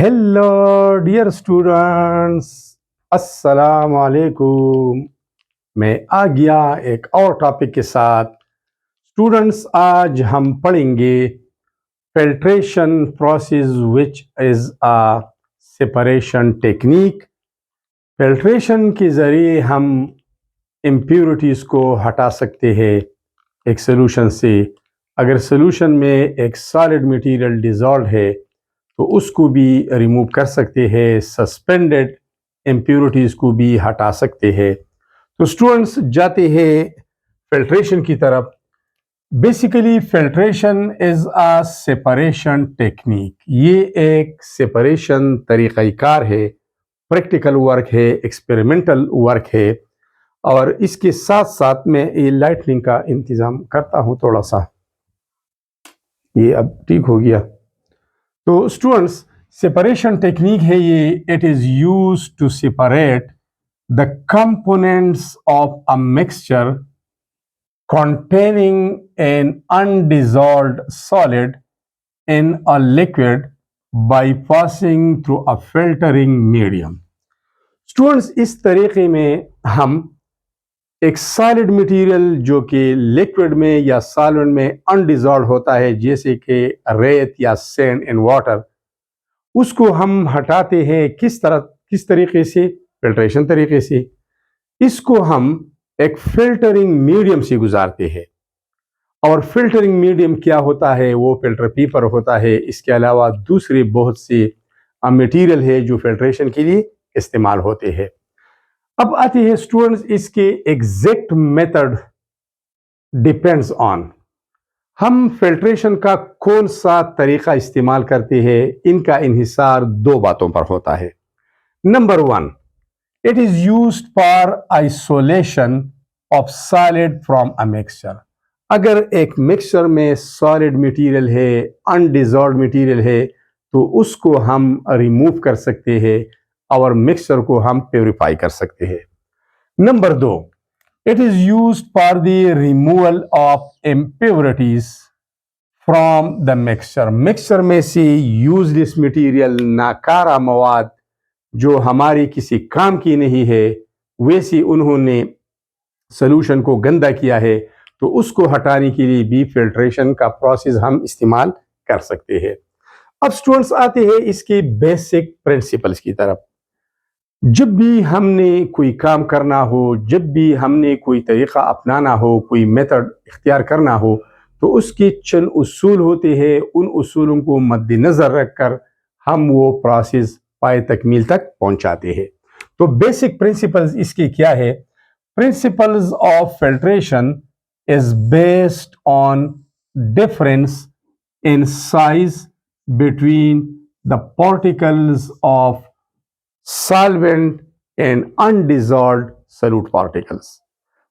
Hello dear students, अस्सलाम वालेकुम। मैं आ गया एक और टॉपिक के साथ। स्टूडेंट्स, आज हम पढ़ेंगे filtration process which is a separation technique. Filtration के ज़रिए हम इम्प्योरिटीज़ को हटा सकते हैं एक सोल्यूशन से। अगर सोल्यूशन में एक सॉलिड मटेरियल डिज़ोल्व है तो उसको भी रिमूव कर सकते हैं, सस्पेंडेड इम्प्योरिटीज़ को भी हटा सकते हैं। तो स्टूडेंट्स, जाते हैं फिल्ट्रेशन की तरफ। Basically filtration is a separation technique. ये एक सेपरेशन तरीक़ाकार है, प्रैक्टिकल वर्क है, एक्सपेरिमेंटल वर्क है। और इसके साथ साथ मैं ये लाइटनिंग का इंतज़ाम करता हूँ थोड़ा सा। ये अब ठीक हो गया। तो स्टूडेंट्स, सेपरेशन टेक्निक है ये। It is use to separate the components of a mixture containing an undissolved solid in a liquid by passing through a filtering medium. Students, इस तरीके में हम एक सॉलिड मटेरियल जो कि लिक्विड में या सॉल्वेंट में अनडिजॉल्व होता है, जैसे कि रेत या सैंड इन वाटर, उसको हम हटाते हैं किस तरीके से? फिल्ट्रेशन तरीके से। इसको हम एक फिल्टरिंग मीडियम से गुजारते हैं। और फिल्टरिंग मीडियम क्या होता है? वो फिल्टर पेपर होता है। इसके अलावा दूसरे बहुत से मटेरियल है जो फिल्ट्रेशन के लिए इस्तेमाल होते हैं। अब आते हैं स्टूडेंट्स, इसके एग्जैक्ट मेथड डिपेंड्स ऑन हम फिल्ट्रेशन का कौन सा तरीका इस्तेमाल करते हैं। इनका इन्हिसार दो बातों पर होता है। Number one, it is used for isolation of solid from a mixture. अगर एक मिक्सचर में सॉलिड मटेरियल है, अनडिजॉल्व्ड मटेरियल है, तो उसको हम रिमूव कर सकते हैं और मिक्सचर को हम प्योरीफाई कर सकते हैं। नंबर दो, it is used for the removal of impurities from the mixture. Mixture में से यूजलेस मटेरियल, नाकारा मवाद जो हमारी किसी काम की नहीं है, वैसे उन्होंने सोल्यूशन को गंदा किया है, तो उसको हटाने के लिए भी फिल्ट्रेशन का प्रोसेस हम इस्तेमाल कर सकते हैं। अब स्टूडेंट्स, आते हैं इसके बेसिक प्रिंसिपल्स की तरफ। जब भी हमने कोई काम करना हो, जब भी हमने कोई तरीक़ा अपनाना हो, कोई मेथड इख्तियार करना हो, तो उसके चंद उसूल होते हैं। उन उसूलों को मद्देनज़र रखकर हम वो प्रोसेस पाए तकमील तक पहुंचाते हैं। तो बेसिक प्रिंसिपल्स इसके क्या है? Principles of filtration is based on difference in size between the particles of solvent and undissolved solute particles.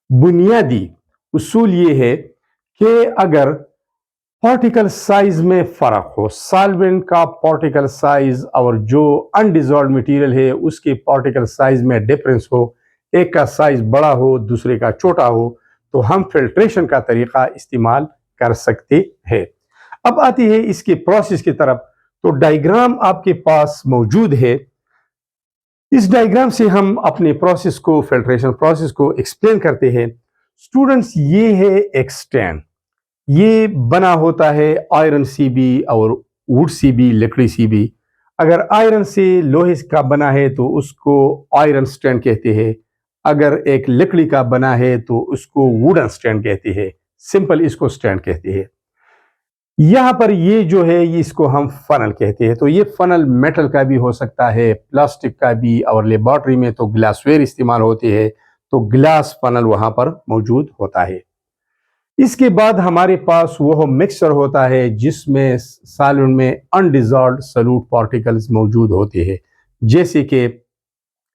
बुनियादी उसूल ये है कि अगर पार्टिकल साइज में फर्क हो, सॉल्वेंट का पार्टिकल साइज और जो अनडिजॉल्व्ड मटेरियल है उसके पार्टिकल साइज में डिफरेंस हो, एक का साइज बड़ा हो, दूसरे का छोटा हो, तो हम फिल्ट्रेशन का तरीका इस्तेमाल कर सकते हैं। अब आती है इसके प्रोसेस की तरफ। तो डायग्राम आपके पास मौजूद है। इस डायग्राम से हम अपने प्रोसेस को, फिल्ट्रेशन प्रोसेस को एक्सप्लेन करते हैं। स्टूडेंट्स, ये है एक स्टैंड। ये बना होता है आयरन से भी और वुड से भी, लकड़ी से भी। अगर आयरन से लोहे का बना है तो उसको आयरन स्टैंड कहते हैं। अगर एक लकड़ी का बना है तो उसको वुडन स्टैंड कहते हैं। सिंपल इसको स्टैंड कहते हैं। यहाँ पर ये जो है, ये इसको हम फनल कहते हैं। तो ये फनल मेटल का भी हो सकता है, प्लास्टिक का भी, और लेबॉर्ट्री में तो ग्लासवेयर इस्तेमाल होते हैं, तो ग्लास फनल वहाँ पर मौजूद होता है। इसके बाद हमारे पास वो मिक्सचर होता है जिसमें सॉल्वेंट में अनडिजॉल्व्ड सॉल्यूट पार्टिकल्स मौजूद होते हैं, जैसे कि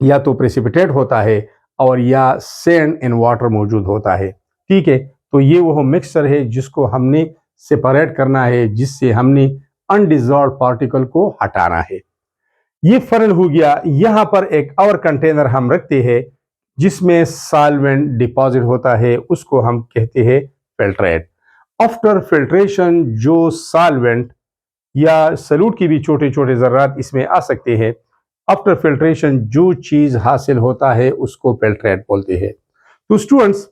या तो प्रेसिपिटेट होता है और या सैंड इन वाटर मौजूद होता है। ठीक है, तो ये वो मिक्सचर है जिसको हमने सेपरेट करना है, जिससे हमने अनडिजॉल्व्ड पार्टिकल को हटाना है। ये फनल हो गया। यहाँ पर एक और कंटेनर हम रखते हैं जिसमें सॉल्वेंट डिपॉजिट होता है, उसको हम कहते हैं फिल्ट्रेट। आफ्टर फिल्ट्रेशन जो सॉल्वेंट یا सलूट की भी छोटे छोटे ज़र्रात इसमें आ सकते हैं। आफ्टर फिल्ट्रेशन जो चीज़ हासिल होता है उसको फिल्ट्रेट बोलते हैं। तो स्टूडेंट्स,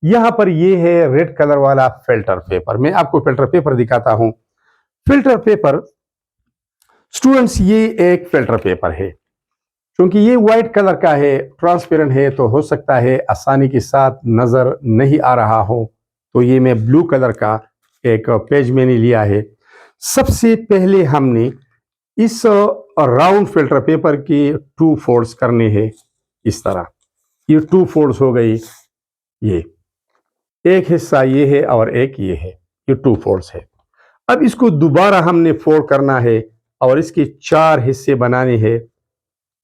यहाँ पर ये है रेड कलर वाला फिल्टर पेपर। मैं आपको फिल्टर पेपर दिखाता हूँ। फिल्टर पेपर स्टूडेंट्स, ये एक फिल्टर पेपर है। क्योंकि ये व्हाइट कलर का है, ट्रांसपेरेंट है, तो हो सकता है आसानी के साथ नज़र नहीं आ रहा हो, तो ये मैं ब्लू कलर का एक पेज मैंने लिया है। सबसे पहले हमने इस राउंड फिल्टर पेपर के 2 फोल्ड्स करने हैं। इस तरह ये 2 फोल्ड्स हो गई। ये एक हिस्सा ये है और एक ये है, ये 2 फोल्ड्स है। अब इसको दोबारा हमने फोल्ड करना है और इसके 4 हिस्से बनाने हैं।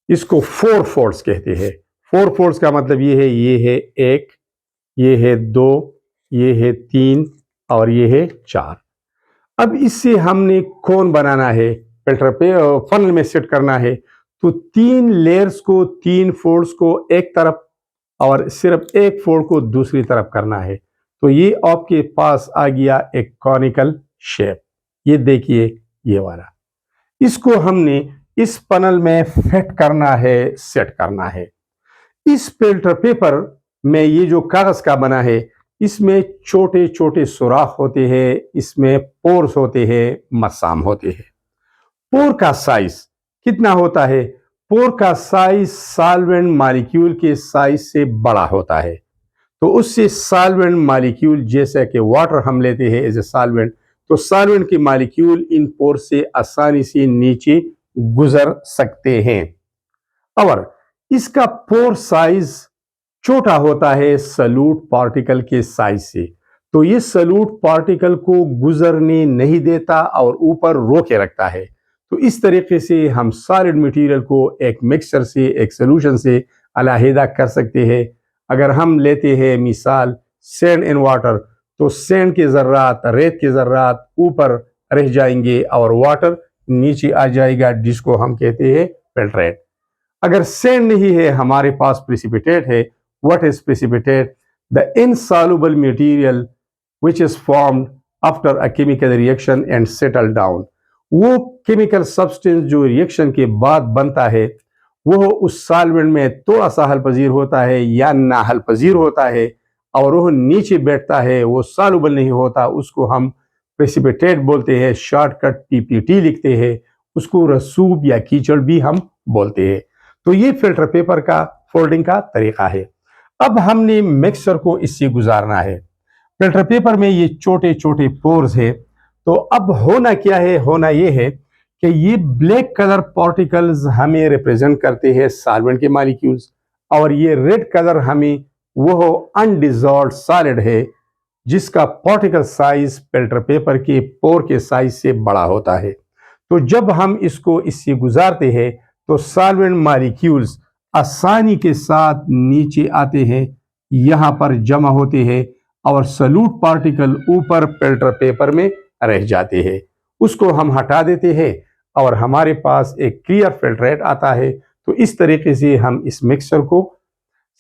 इसको 4 फोल्ड्स कहते हैं। 4 फोल्ड्स का मतलब ये है 1, ये है 2, ये है 3 और ये है 4। अब इससे हमने कोन बनाना है, फिल्टर पे फनल में सेट करना है। तो 3 लेयर्स को, 3 फोल्ड्स को एक तरफ और सिर्फ एक फोल्ड को दूसरी तरफ करना है। तो ये आपके पास आ गया एक कॉनिकल शेप। ये देखिए, ये वाला। इसको हमने इस पनल में फिट करना है, सेट करना है। इस फिल्टर पेपर में ये जो कागज का बना है, इसमें छोटे छोटे सुराख होते हैं, इसमें पोर्स होते हैं, मसाम होते हैं। पोर का साइज कितना होता है? पोर का साइज सॉल्वेंट मॉलिक्यूल के साइज से बड़ा होता है। तो उससे सॉल्वेंट मॉलिक्यूल, जैसे कि वाटर हम लेते हैं एज ए सॉल्वेंट, तो सॉल्वेंट के मॉलिक्यूल इन पोर से आसानी से नीचे गुजर सकते हैं। और इसका पोर साइज छोटा होता है सलूट पार्टिकल के साइज से। तो ये सलूट पार्टिकल को गुजरने नहीं देता और ऊपर रोके रखता है। तो इस तरीके से हम सॉलिड मटेरियल को एक मिक्सचर से, एक सोल्यूशन से अलहदा कर सकते हैं। अगर हम लेते हैं मिसाल सैंड एंड वाटर, तो सैंड के ज़र्रात, रेत के ज़र्रात ऊपर रह जाएंगे और वाटर नीचे आ जाएगा, जिसको हम कहते हैं फिल्ट्रेट। अगर सैंड नहीं है, हमारे पास प्रेसिपिटेट है। What is precipitate? The insoluble material which is formed after a chemical reaction and settle down। वो केमिकल सब्सटेंस जो रिएक्शन के बाद बनता है, वो उस सॉल्वेंट में थोड़ा सा हल पजीर होता है या ना हल पजीर होता है और वो नीचे बैठता है, वो सॉल्युबल नहीं होता, उसको हम प्रेसिपिटेट बोलते हैं। शॉर्टकट पीपीटी लिखते हैं। उसको रसूब या कीचड़ भी हम बोलते हैं। तो ये फिल्टर पेपर का फोल्डिंग का तरीका है। अब हमने मिक्सचर को इससे गुजारना है। फिल्टर पेपर में ये छोटे छोटे पोर्स है। तो अब होना क्या है? होना ये है कि ये ब्लैक कलर पार्टिकल्स हमें रिप्रेजेंट करते हैं सॉल्वेंट के मॉलिक्यूल्स, और ये रेड कलर हमें वो अनडिजॉल्व्ड सॉलिड है जिसका पार्टिकल साइज फिल्टर पेपर के पोर के साइज से बड़ा होता है। तो जब हम इसको इससे गुजारते हैं तो सॉल्वेंट मॉलिक्यूल्स आसानी के साथ नीचे आते हैं, यहाँ पर जमा होते हैं और सलूट पार्टिकल ऊपर फिल्टर पेपर में रह जाते हैं। उसको हम हटा देते हैं और हमारे पास एक क्लियर फिल्ट्रेट आता है। तो इस तरीके से हम इस मिक्सचर को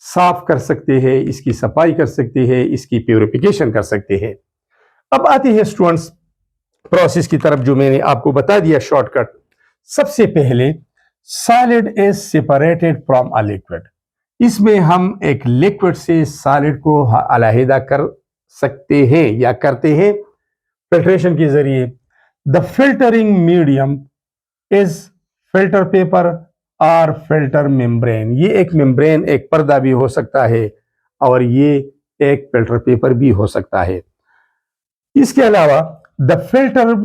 साफ कर सकते हैं, इसकी सफाई कर सकते हैं, इसकी प्यूरिफिकेशन कर सकते हैं। अब आते हैं स्टूडेंट्स प्रोसेस की तरफ, जो मैंने आपको बता दिया शॉर्टकट। सबसे पहले solid is separated from a liquid. इसमें हम एक लिक्विड से सॉलिड को अलहदा कर सकते हैं या करते हैं फिल्ट्रेशन के जरिए। The filtering medium is filter paper और फिल्टर मेम्ब्रेन। ये एक मेम्ब्रेन, एक पर्दा भी हो सकता है और ये एक फिल्टर पेपर भी हो सकता है। इसके अलावा द फिल्टर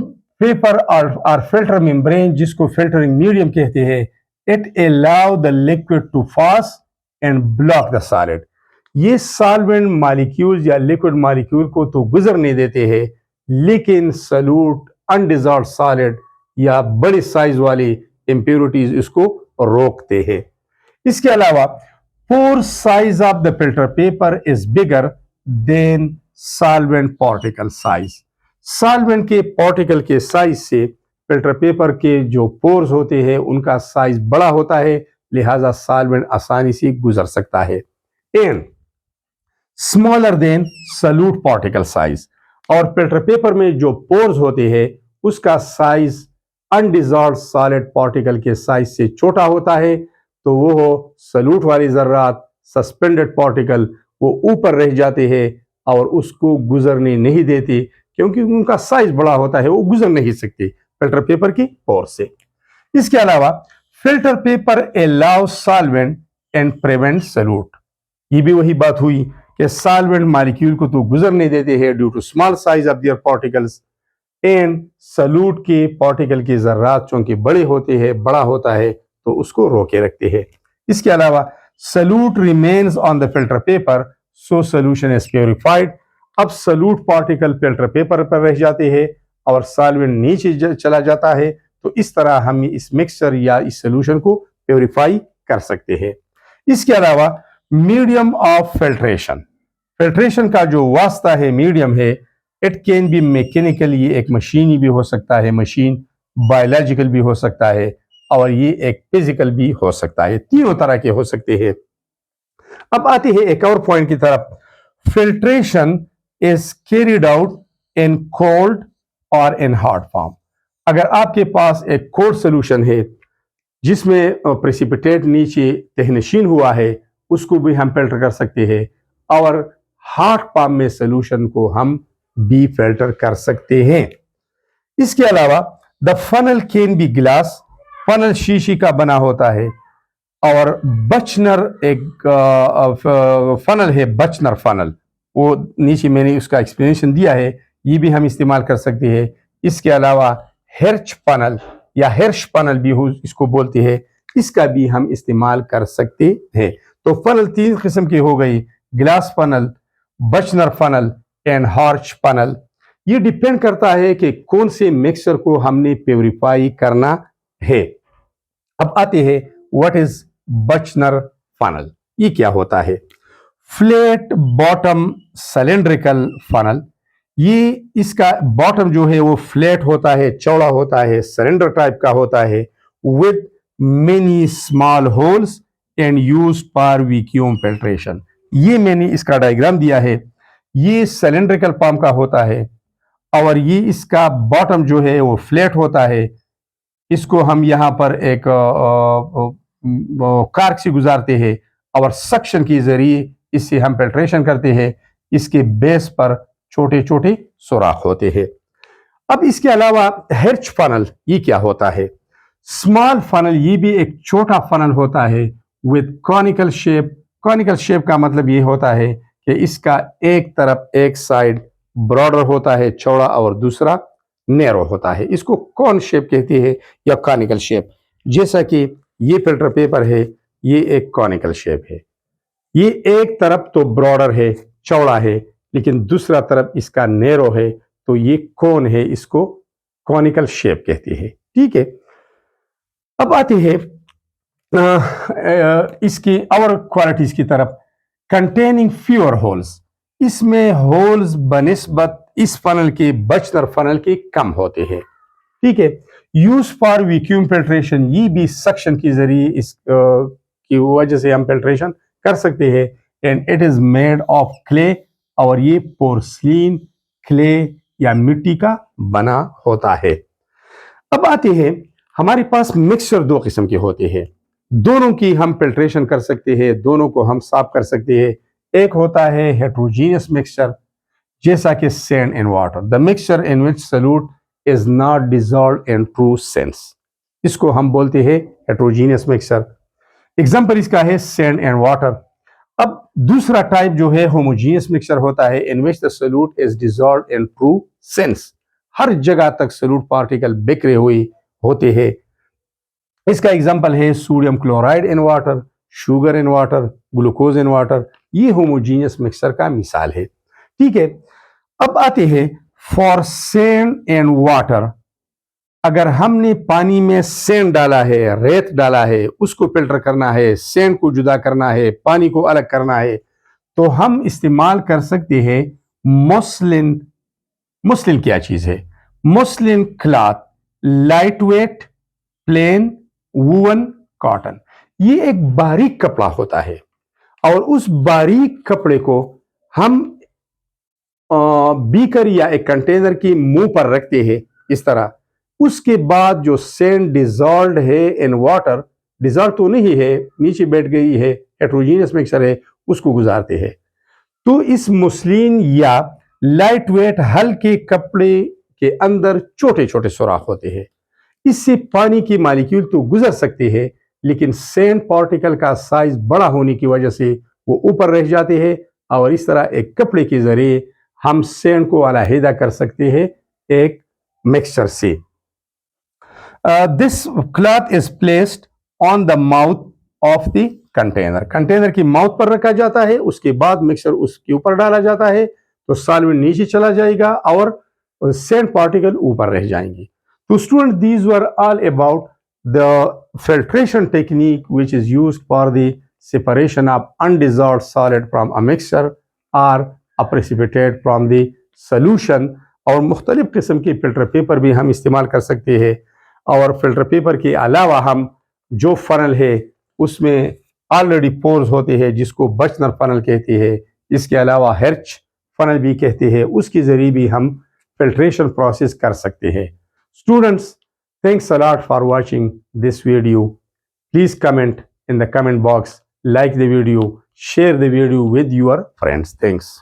पेपर और फिल्टर मेम्ब्रेन, जिसको फिल्टरिंग मीडियम कहते हैं, it allow the liquid to pass and block the solid. ये सॉल्वेंट मॉलिक्यूल या लिक्विड मॉलिक्यूल को तो गुजरने देते हैं, लेकिन सलूट, अनडिजॉल्व्ड सॉलिड या बड़े साइज वाली इंप्योरिटीज इसको रोकते हैं। इसके अलावा pore size of the filter paper is bigger than solvent particle size. Solvent के पार्टिकल के साइज से फिल्टर पेपर के जो पोर्स होते हैं उनका साइज बड़ा होता है, लिहाजा सॉल्वेंट आसानी से गुजर सकता है। And smaller than salute particle size. और फिल्टर पेपर में जो पोर्स होते हैं उसका साइज अनडिजॉल्व सॉलिड पार्टिकल के साइज से छोटा होता है तो वो सल्यूट वाली ज़र्रात सस्पेंडेड पार्टिकल वो ऊपर रह जाते हैं और उसको गुजरने नहीं देते क्योंकि उनका साइज बड़ा होता है, वो गुजर नहीं सकते फिल्टर पेपर की ओर से। इसके अलावा filter paper allow solvent and prevent solute. ये भी वही बात हुई कि सॉल्वेंट मॉलिक्यूल को तो गुजर नहीं देते हैं due to small size of their particles, and solute के पार्टिकल की जर्रात चूंकि बड़े होते हैं, बड़ा होता है तो उसको रोके रखते हैं। इसके अलावा solute remains on the filter paper so solution is purified. अब सल्यूट पार्टिकल फिल्टर पेपर पर रह जाते हैं और सॉल्वेंट नीचे चला जाता है, तो इस तरह हम इस मिक्सचर या इस सोल्यूशन को प्योरीफाई कर सकते हैं। इसके अलावा मीडियम ऑफ फिल्ट्रेशन, फिल्ट्रेशन का जो वास्ता है, मीडियम है, इट कैन बी मैकेनिकल, ये एक मशीनी भी हो सकता है, मशीन बायोलॉजिकल भी हो सकता है, और ये एक फिजिकल भी हो सकता है, तीनों तरह के हो सकते हैं। अब आते हैं एक और पॉइंट की तरफ, filtration is carried out in cold और इन हॉट फॉर्म। अगर आपके पास एक कोल्ड सोल्यूशन है जिसमें प्रेसिपिटेट नीचे तहनशीन हुआ है, उसको भी हम फिल्टर कर सकते हैं, और हॉट फॉर्म में सोल्यूशन को हम भी फिल्टर कर सकते हैं। इसके अलावा the funnel can be glass, funnel शीशी का बना होता है, और बचनर एक फनल है, बचनर फनल, वो नीचे मैंने उसका एक्सप्लेनेशन दिया है, ये भी हम इस्तेमाल कर सकते हैं। इसके अलावा हिर्च फनल या हिर्श फनल भी इसको बोलते हैं, इसका भी हम इस्तेमाल कर सकते हैं। तो फनल तीन किस्म की हो गई, glass funnel, Buchner funnel and Hirsch funnel. ये डिपेंड करता है कि कौन से मिक्सचर को हमने प्योरीफाई करना है। अब आते हैं व्हाट इज बचनर फनल, ये क्या होता है। फ्लैट बॉटम सिलेंड्रिकल फनल, ये इसका बॉटम जो है वो फ्लैट होता है, चौड़ा होता है, सिलेंडर टाइप का होता है, with many small holes and used for vacuum filtration. ये मैंने इसका डायग्राम दिया है, ये सिलेंड्रिकल फॉर्म का होता है, और ये इसका बॉटम जो है वो फ्लैट होता है। इसको हम यहाँ पर एक कार्क से गुजारते हैं और सक्शन के जरिए इससे हम फिल्ट्रेशन करते हैं। इसके बेस पर छोटे छोटे सुराख होते हैं। अब इसके अलावा हिर्च फनल, ये क्या होता है। स्मॉल फनल, ये भी एक छोटा फनल होता है with conical shape. Conical shape का मतलब ये होता है कि इसका एक तरफ, एक साइड ब्रॉडर होता है, चौड़ा, और दूसरा नैरो होता है। इसको कॉन शेप कहते हैं या कॉनिकल शेप। जैसा कि ये फिल्टर पेपर है, ये एक कॉनिकल शेप है, ये एक तरफ तो ब्रॉडर है, चौड़ा है, लेकिन दूसरा तरफ इसका नैरो है, तो ये कौन है, इसको कॉनिकल शेप कहते हैं। ठीक है, अब आते हैं इसकी और क्वालिटीज की तरफ। कंटेनिंग फ्यूअर होल्स, इसमें होल्स बनिस्बत इस फनल के, बचनर फनल के, कम होते हैं। ठीक है, यूज फॉर वैक्यूम फिल्ट्रेशन, ये भी सक्शन के जरिए इस की वजह से हम फिल्ट्रेशन कर सकते हैं। And it is made of clay, और ये पोर्सलिन, क्ले या मिट्टी का बना होता है। अब आते हैं, हमारे पास मिक्सचर दो किस्म के होते हैं, दोनों की हम फिल्ट्रेशन कर सकते हैं, दोनों को हम साफ कर सकते हैं। एक होता है हेट्रोजीनियस मिक्सचर, जैसा कि sand and water, the mixture in which solute is not dissolved in true sense, इसको हम बोलते हैं हेट्रोजीनियस मिक्सचर। एग्जांपल इसका है सैंड एंड वाटर। अब दूसरा टाइप जो है होमोजीनियस मिक्सचर होता है, in which the solute is dissolved in true sense, हर जगह तक सॉल्यूट पार्टिकल बिखरे हुए होते हैं। इसका एग्जांपल है sodium chloride in water, sugar in water, glucose in water, ये होमोजीनियस मिक्सचर का मिसाल है। ठीक है, अब आते हैं फॉर सैंड एंड वाटर। अगर हमने पानी में सैंड डाला है, रेत डाला है, उसको फिल्टर करना है, सैंड को जुदा करना है, पानी को अलग करना है, तो हम इस्तेमाल कर सकते हैं मसलिन। मसलिन क्या चीज है। Muslin cloth, light weight, plain, woven, cotton, ये एक बारीक कपड़ा होता है, और उस बारीक कपड़े को हम बीकर या एक कंटेनर की मुंह पर रखते हैं इस तरह, اس کے بعد جو سینڈ ڈیزالوڈ ہے ان واٹر، ڈیزالو تو نہیں ہے، نیچے بیٹھ گئی ہے، ہیٹروجینس مکسچر ہے، اس کو گزارتے ہیں. تو اس مسلین یا لائٹ ویٹ ہلکے کپڑے کے اندر چھوٹے چھوٹے سوراخ ہوتے ہیں. اس سے پانی کی مالیکیول تو گزر سکتے ہیں، لیکن سینڈ پارٹیکل کا سائز بڑا ہونے کی وجہ سے وہ اوپر رہ جاتے ہیں، اور اس طرح ایک کپڑے کے ذریعے ہم سینڈ کو علیحدہ کر سکتے ہیں ایک مکسچر سے. This cloth is placed on the mouth of the container. Container کی ماؤتھ پر رکھا جاتا ہے، اس کے بعد مکسچر اس کے اوپر ڈالا جاتا ہے تو سالوینٹ نیچے چلا جائے گا اور سینڈ پارٹیکل اوپر رہ جائیں گے. تو student these were all about the filtration technique which is used for the separation of undissolved solid from a mixture or a precipitate from the solution. اور مختلف قسم کے فلٹر پیپر بھی ہم استعمال کر سکتے ہیں، اور فلٹر پیپر کے علاوہ ہم جو فنل ہے اس میں آلریڈی پورز ہوتے ہیں جس کو بچنر فنل کہتے ہیں، اس کے علاوہ ہرچ فنل بھی کہتے ہیں، اس کے ذریعے بھی ہم فلٹریشن پروسیس کر سکتے ہیں. Students, thanks a lot for watching this video. Please comment in the comment box, like the video, share the video with your friends. Thanks.